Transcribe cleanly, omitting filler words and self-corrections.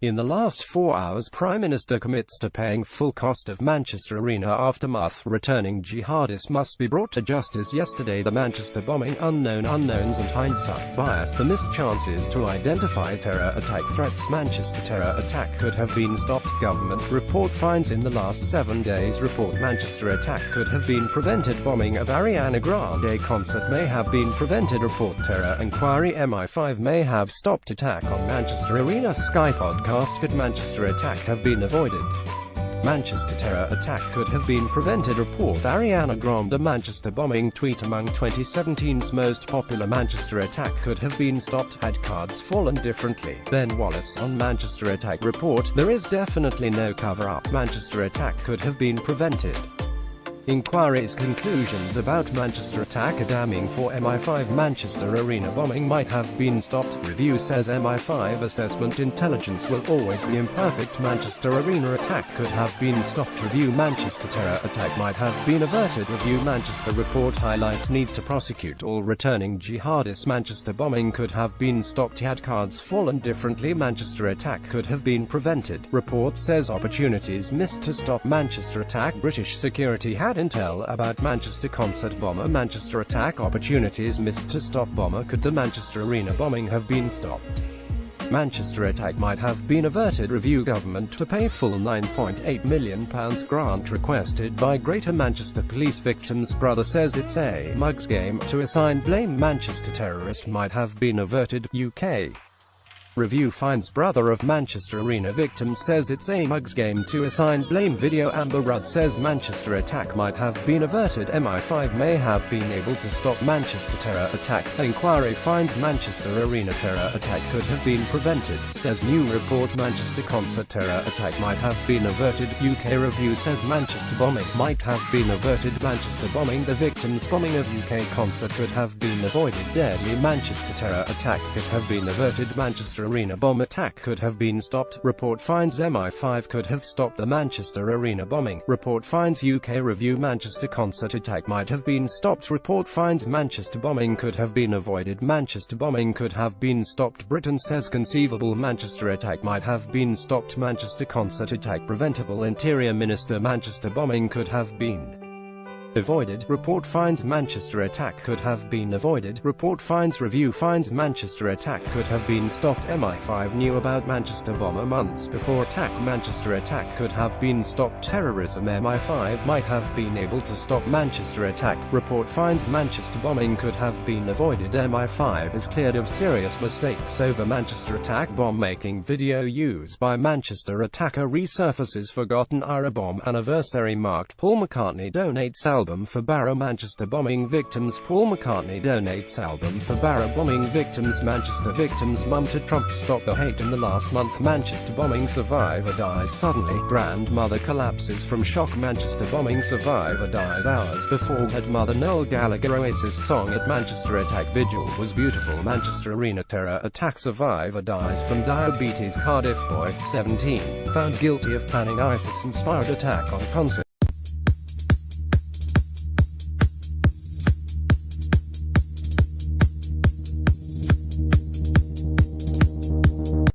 In the last 4 hours, Prime Minister commits to paying full cost of Manchester Arena aftermath. Returning jihadists must be brought to justice. Yesterday, the Manchester bombing, unknown unknowns and hindsight bias, the missed chances to identify terror attack threats. Manchester terror attack could have been stopped. Government report finds in the last 7 days. Report Manchester attack could have been prevented. Bombing of Ariana Grande concert may have been prevented. Report terror inquiry. MI5 may have stopped attack on Manchester Arena. Sky podcast. Could Manchester attack have been avoided? Manchester terror attack could have been prevented. Report Ariana Grande Manchester bombing tweet among 2017's most popular. Manchester attack could have been stopped had cards fallen differently. Ben Wallace on Manchester attack report, there is definitely no cover-up. Manchester attack could have been prevented. Inquiries conclusions about Manchester attack are damning for MI5. Manchester Arena bombing might have been stopped. Review says MI5 assessment intelligence will always be imperfect. Manchester Arena attack could have been stopped. Review Manchester terror attack might have been averted. Review Manchester report highlights need to prosecute all returning jihadists. Manchester bombing could have been stopped had cards fallen differently. Manchester attack could have been prevented. Report says opportunities missed to stop Manchester attack. British security had intel about Manchester concert bomber. Manchester attack opportunities missed to stop bomber. Could the Manchester Arena bombing have been stopped? Manchester attack might have been averted. Review government to pay full £9.8 million grant requested by Greater Manchester Police. Victim's brother says it's a mug's game to assign blame. Manchester terrorist might have been averted. UK Review finds brother of Manchester Arena victim says it's a mug's game to assign blame. Video Amber Rudd says Manchester attack might have been averted. MI5 may have been able to stop Manchester terror attack. Inquiry finds Manchester Arena terror attack could have been prevented, says new report. Manchester concert terror attack might have been averted. UK Review says Manchester bombing might have been averted. Manchester bombing, the victim's bombing of UK concert could have been avoided. Deadly Manchester terror attack could have been averted. Manchester Arena bomb attack could have been stopped. Report finds MI5 could have stopped the Manchester Arena bombing. Report finds UK Review Manchester concert attack might have been stopped. Report finds Manchester bombing could have been avoided. Manchester bombing could have been stopped. Britain says conceivable Manchester attack might have been stopped. Manchester concert attack preventable. Interior Minister Manchester bombing could have been avoided. Report finds Manchester attack could have been avoided. Report finds Review finds Manchester attack could have been stopped. MI5 knew about Manchester bomber months before attack. Manchester attack could have been stopped. Terrorism. MI5 might have been able to stop Manchester attack. Report finds Manchester bombing could have been avoided. MI5 is cleared of serious mistakes over Manchester attack. Bomb making video used by Manchester attacker resurfaces forgotten Ira bomb anniversary marked. Paul McCartney donates album for Barrow. Manchester bombing victims. Paul McCartney donates album for Barrow bombing victims. Manchester victims mum to Trump stop the hate. In the last month, Manchester bombing survivor dies suddenly. Grandmother collapses from shock. Manchester bombing survivor dies hours before her mother. Noel Gallagher Oasis song at Manchester attack vigil was beautiful. Manchester Arena terror attack survivor dies from diabetes. Cardiff boy, 17, found guilty of planning ISIS-inspired attack on concert.